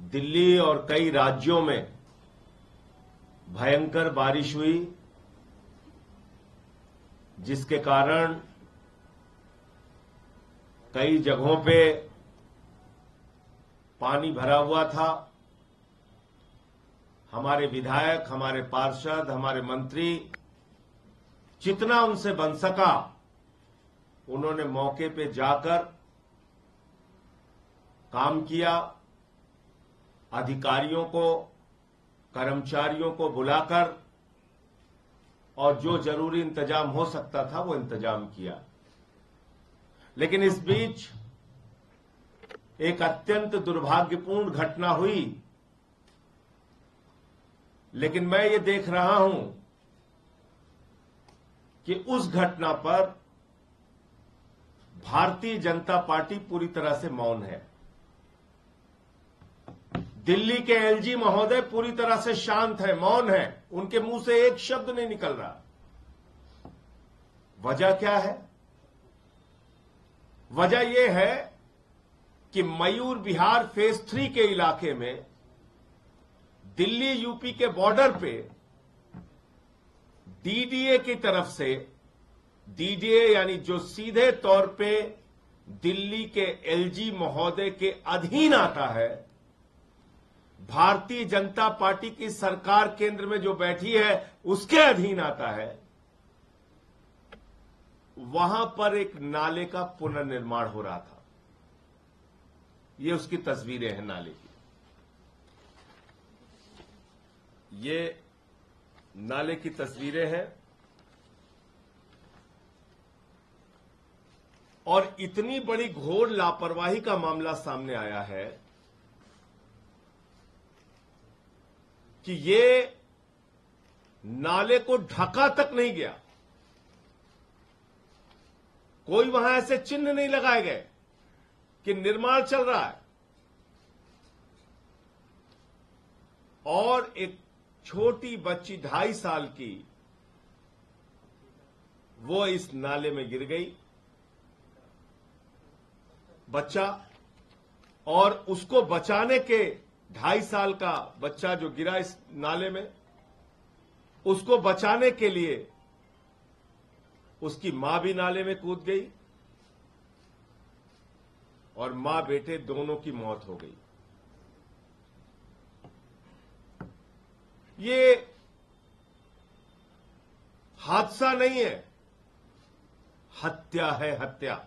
दिल्ली और कई राज्यों में भयंकर बारिश हुई, जिसके कारण कई जगहों पे पानी भरा हुआ था। हमारे विधायक, हमारे पार्षद, हमारे मंत्री जितना उनसे बन सका उन्होंने मौके पे जाकर काम किया। अधिकारियों को, कर्मचारियों को बुलाकर और जो जरूरी इंतजाम हो सकता था वो इंतजाम किया। लेकिन इस बीच एक अत्यंत दुर्भाग्यपूर्ण घटना हुई। लेकिन मैं ये देख रहा हूं कि उस घटना पर भारतीय जनता पार्टी पूरी तरह से मौन है। दिल्ली के एलजी महोदय पूरी तरह से शांत है, मौन है, उनके मुंह से एक शब्द नहीं निकल रहा। वजह क्या है? वजह यह है कि मयूर विहार फेज 3 के इलाके में दिल्ली यूपी के बॉर्डर पे डीडीए की तरफ से, डीडीए यानी जो सीधे तौर पे दिल्ली के एलजी महोदय के अधीन आता है, भारतीय जनता पार्टी की सरकार केंद्र में जो बैठी है उसके अधीन आता है, वहां पर एक नाले का पुनर्निर्माण हो रहा था। ये उसकी तस्वीरें हैं नाले की। ये नाले की तस्वीरें हैं और इतनी बड़ी घोर लापरवाही का मामला सामने आया है कि ये नाले को ढका तक नहीं गया। कोई वहां ऐसे चिन्ह नहीं लगाए गए कि निर्माण चल रहा है। और एक छोटी बच्ची 2.5 साल की, वो इस नाले में गिर गई, बच्चा, और उसको बचाने के 2.5 साल का बच्चा जो गिरा इस नाले में, उसको बचाने के लिए उसकी मां भी नाले में कूद गई और मां बेटे दोनों की मौत हो गई। ये हादसा नहीं है, हत्या है, हत्या।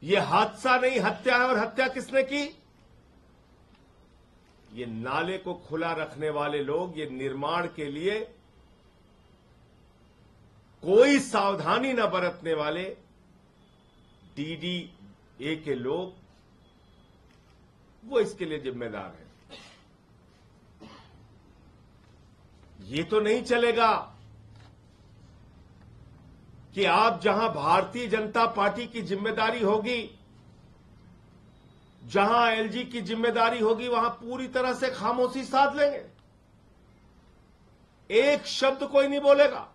ये हादसा नहीं, हत्या है। और हत्या किसने की? ये नाले को खुला रखने वाले लोग, ये निर्माण के लिए कोई सावधानी न बरतने वाले डीडीए के लोग, वो इसके लिए जिम्मेदार हैं। ये तो नहीं चलेगा कि आप जहां भारतीय जनता पार्टी की जिम्मेदारी होगी, जहां एलजी की जिम्मेदारी होगी, वहां पूरी तरह से खामोशी साध लेंगे। एक शब्द कोई नहीं बोलेगा।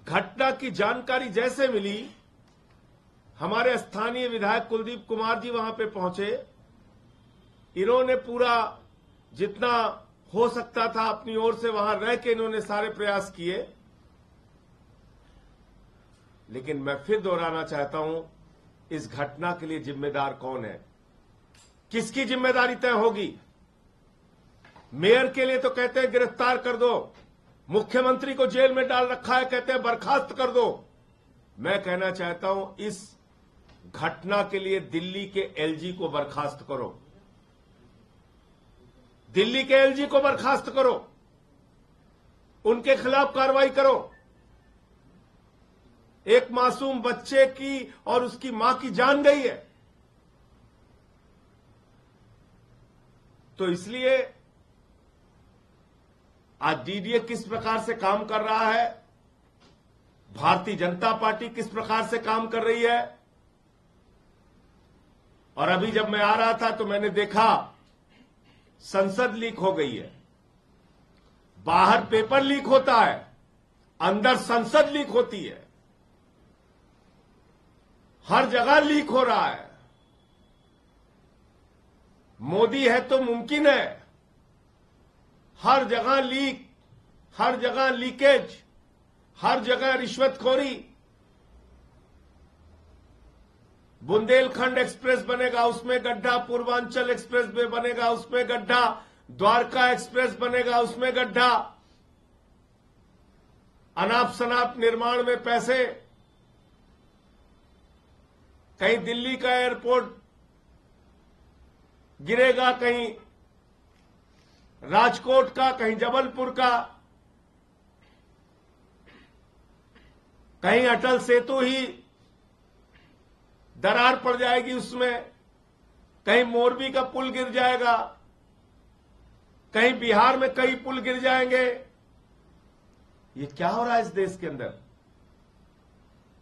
घटना की जानकारी जैसे मिली, हमारे स्थानीय विधायक कुलदीप कुमार जी वहां पे पहुंचे। इन्होंने पूरा जितना हो सकता था अपनी ओर से वहां रह के इन्होंने सारे प्रयास किए। लेकिन मैं फिर दोहराना चाहता हूं, इस घटना के लिए जिम्मेदार कौन है? किसकी जिम्मेदारी तय होगी? मेयर के लिए तो कहते हैं गिरफ्तार कर दो, मुख्यमंत्री को जेल में डाल रखा है, कहते हैं बर्खास्त कर दो। मैं कहना चाहता हूं, इस घटना के लिए दिल्ली के एलजी को बर्खास्त करो, दिल्ली के एलजी को बर्खास्त करो, उनके खिलाफ कार्रवाई करो। एक मासूम बच्चे की और उसकी मां की जान गई है। तो इसलिए आज डीडीए किस प्रकार से काम कर रहा है, भारतीय जनता पार्टी किस प्रकार से काम कर रही है। और अभी जब मैं आ रहा था तो मैंने देखा संसद लीक हो गई है, बाहर पेपर लीक होता है, अंदर संसद लीक होती है, हर जगह लीक हो रहा है। मोदी है तो मुमकिन है। हर जगह लीक, हर जगह लीकेज, हर जगह रिश्वतखोरी। बुंदेलखंड एक्सप्रेस बनेगा, उसमें गड्ढा। पूर्वांचल एक्सप्रेस वे बनेगा, उसमें गड्ढा। द्वारका एक्सप्रेस बनेगा, उसमें गड्ढा। अनाप शनाप निर्माण में पैसे। कहीं दिल्ली का एयरपोर्ट गिरेगा, कहीं राजकोट का, कहीं जबलपुर का, कहीं अटल सेतु ही दरार पड़ जाएगी उसमें, कहीं मोरबी का पुल गिर जाएगा, कहीं बिहार में कई पुल गिर जाएंगे। ये क्या हो रहा है इस देश के अंदर?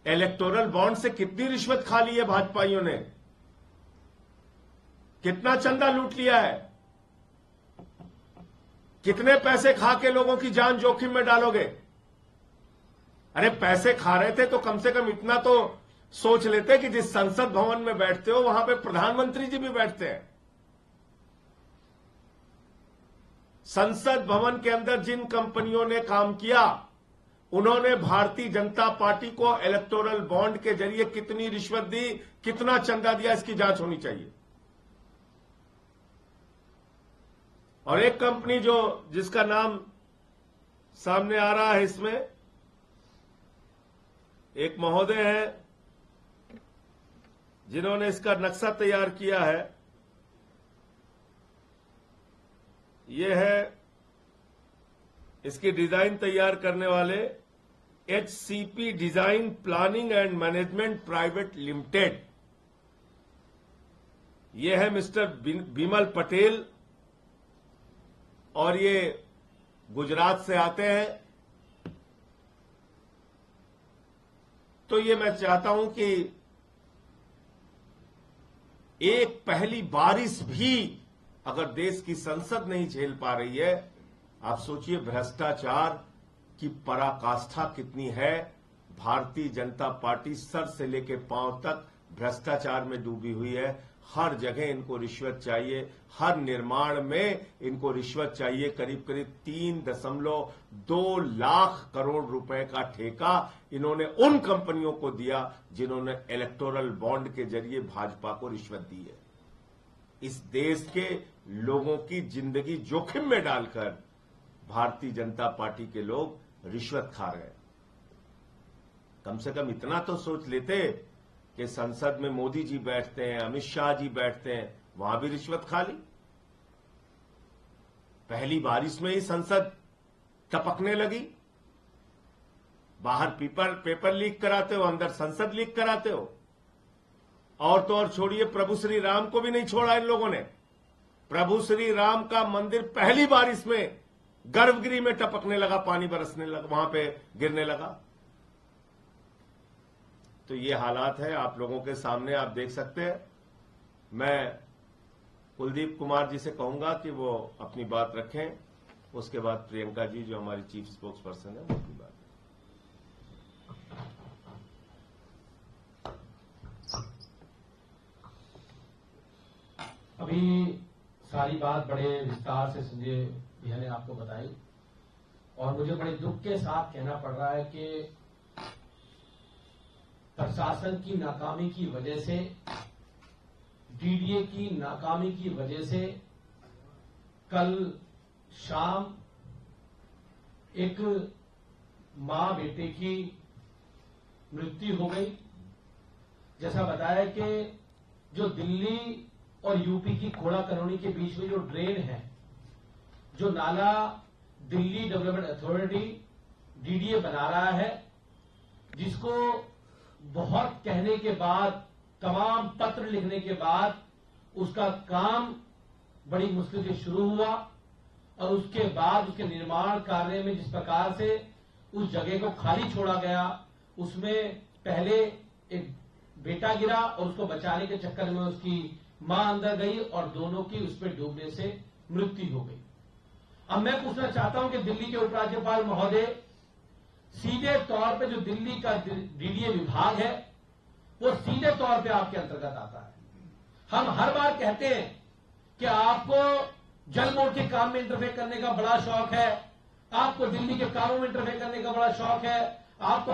इलेक्टोरल बॉन्ड से कितनी रिश्वत खा ली है भाजपाइयों ने, कितना चंदा लूट लिया है, कितने पैसे खा के लोगों की जान जोखिम में डालोगे? अरे पैसे खा रहे थे तो कम से कम इतना तो सोच लेते कि जिस संसद भवन में बैठते हो वहां पे प्रधानमंत्री जी भी बैठते हैं। संसद भवन के अंदर जिन कंपनियों ने काम किया, उन्होंने भारतीय जनता पार्टी को इलेक्टोरल बॉन्ड के जरिए कितनी रिश्वत दी, कितना चंदा दिया, इसकी जांच होनी चाहिए। और एक कंपनी जिसका नाम सामने आ रहा है, इसमें एक महोदय हैं जिन्होंने इसका नक्शा तैयार किया है। ये है इसकी डिजाइन तैयार करने वाले HCP design planning and management private limited. ये है मिस्टर बिमल पटेल और ये गुजरात से आते हैं। तो ये मैं चाहता हूं कि एक पहली बारिश भी अगर देश की संसद नहीं झेल पा रही है, आप सोचिए भ्रष्टाचार की पराकाष्ठा कितनी है। भारतीय जनता पार्टी सर से लेकर पांव तक भ्रष्टाचार में डूबी हुई है। हर जगह इनको रिश्वत चाहिए, हर निर्माण में इनको रिश्वत चाहिए। करीब करीब 3.2 लाख करोड़ रुपए का ठेका इन्होंने उन कंपनियों को दिया जिन्होंने इलेक्टोरल बॉन्ड के जरिए भाजपा को रिश्वत दी है। इस देश के लोगों की जिंदगी जोखिम में डालकर भारतीय जनता पार्टी के लोग रिश्वत खा रहे हैं। कम से कम इतना तो सोच लेते कि संसद में मोदी जी बैठते हैं, अमित शाह जी बैठते हैं, वहां भी रिश्वत खा ली। पहली बारिश में ही संसद टपकने लगी। बाहर पेपर लीक कराते हो, अंदर संसद लीक कराते हो। और तो और छोड़िए, प्रभु श्री राम को भी नहीं छोड़ा इन लोगों ने। प्रभु श्री राम का मंदिर पहली बारिश में गर्भगृह में टपकने लगा, पानी बरसने लगा, वहां पे गिरने लगा। तो ये हालात है आप लोगों के सामने, आप देख सकते हैं। मैं कुलदीप कुमार जी से कहूंगा कि वो अपनी बात रखें, उसके बाद प्रियंका जी जो हमारी चीफ स्पोक्स पर्सन है वो अपनी बात। अभी सारी बात बड़े विस्तार से संजय भैया ने आपको बताई और मुझे बड़े दुख के साथ कहना पड़ रहा है कि प्रशासन की नाकामी की वजह से, डीडीए की नाकामी की वजह से कल शाम एक मां बेटे की मृत्यु हो गई। जैसा बताया कि जो दिल्ली और यूपी की खोड़ा कॉलोनी के बीच में जो ड्रेन है, जो नाला दिल्ली डेवलपमेंट अथॉरिटी डीडीए बना रहा है, जिसको बहुत कहने के बाद, तमाम पत्र लिखने के बाद उसका काम बड़ी मुश्किल से शुरू हुआ और उसके बाद उसके निर्माण कार्य में जिस प्रकार से उस जगह को खाली छोड़ा गया, उसमें पहले एक बेटा गिरा और उसको बचाने के चक्कर में उसकी मां अंदर गई और दोनों की उस पर डूबने से मृत्यु हो गई। अब मैं पूछना चाहता हूं कि दिल्ली के उपराज्यपाल महोदय, सीधे तौर पे जो दिल्ली का डीडीए विभाग है वो सीधे तौर पे आपके अंतर्गत आता है। हम हर बार कहते हैं कि आपको जल बोर्ड के काम में इंटरफेयर करने का बड़ा शौक है, आपको दिल्ली के कामों में इंटरफेयर करने का बड़ा शौक है, आपको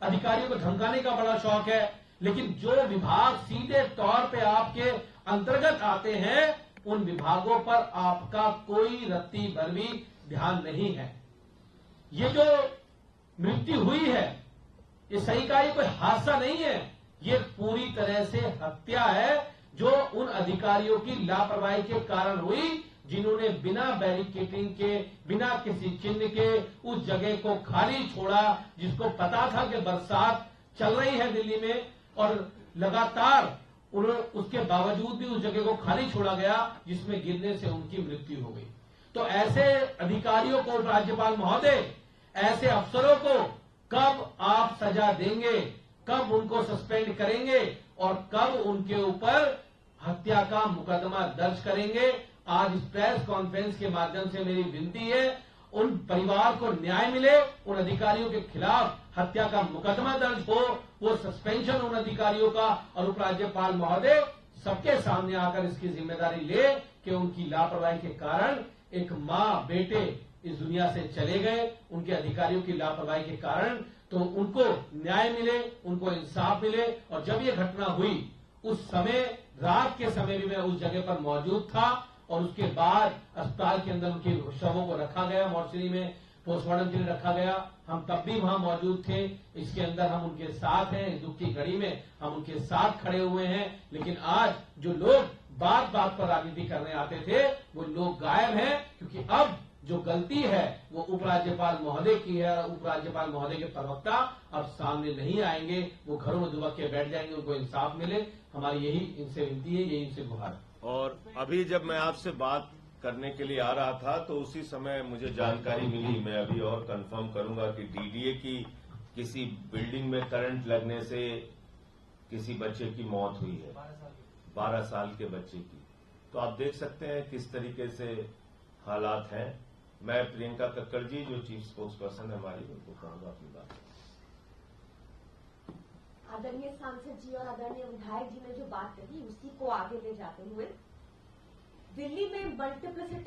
अधिकारियों को धमकाने का बड़ा शौक है, लेकिन जो विभाग सीधे तौर पे आपके अंतर्गत आते हैं उन विभागों पर आपका कोई रत्ती भर भी ध्यान नहीं है। ये जो मृत्यु हुई है ये सही का ये कोई हादसा नहीं है, ये पूरी तरह से हत्या है जो उन अधिकारियों की लापरवाही के कारण हुई जिन्होंने बिना बैरिकेडिंग के, बिना किसी चिन्ह के उस जगह को खाली छोड़ा, जिसको पता था कि बरसात चल रही है दिल्ली में और लगातार उसके बावजूद भी उस जगह को खाली छोड़ा गया जिसमें गिरने से उनकी मृत्यु हो गई। तो ऐसे अधिकारियों को राज्यपाल महोदय, ऐसे अफसरों को कब आप सजा देंगे, कब उनको सस्पेंड करेंगे और कब उनके ऊपर हत्या का मुकदमा दर्ज करेंगे? आज इस प्रेस कॉन्फ्रेंस के माध्यम से मेरी विनती है, उन परिवार को न्याय मिले, उन अधिकारियों के खिलाफ हत्या का मुकदमा दर्ज हो, वो सस्पेंशन उन अधिकारियों का, और उपराज्यपाल महोदय सबके सामने आकर इसकी जिम्मेदारी ले कि उनकी लापरवाही के कारण एक मां बेटे इस दुनिया से चले गए, उनके अधिकारियों की लापरवाही के कारण, तो उनको न्याय मिले, उनको इंसाफ मिले। और जब ये घटना हुई उस समय, रात के समय भी मैं उस जगह पर मौजूद था और उसके बाद अस्पताल के अंदर उनके शवों को रखा गया, मॉर्चरी में पोस्टमार्टम के लिए रखा गया। हम तब भी वहां मौजूद थे, इसके अंदर हम उनके साथ हैं, इस दुख की घड़ी में हम उनके साथ खड़े हुए हैं। लेकिन आज जो लोग बात बात पर राजनीति करने आते थे वो लोग गायब हैं, क्योंकि अब जो गलती है वो उपराज्यपाल महोदय की है। उपराज्यपाल महोदय के प्रवक्ता अब सामने नहीं आएंगे, वो घरों में दुबक के बैठ जाएंगे, उनको इंसाफ मिले। हमारी यही इनसे विनती है, यही इनसे गुहार है। और अभी जब मैं आपसे बात करने के लिए आ रहा था तो उसी समय मुझे जानकारी मिली, मैं अभी और कंफर्म करूंगा, कि डीडीए की किसी बिल्डिंग में करंट लगने से किसी बच्चे की मौत हुई है, 12 साल के बच्चे की। तो आप देख सकते हैं किस तरीके से हालात हैं। मैं प्रियंका कक्कड़ जी जो चीफ स्पोक्स पर्सन है हमारी, उनको कहूंगा अपनी बात। आदरणीय सांसद जी और आदरणीय विधायक जी ने जो बात कही उसी को आगे ले जाते हुए, दिल्ली में मल्टीप्लिसिटी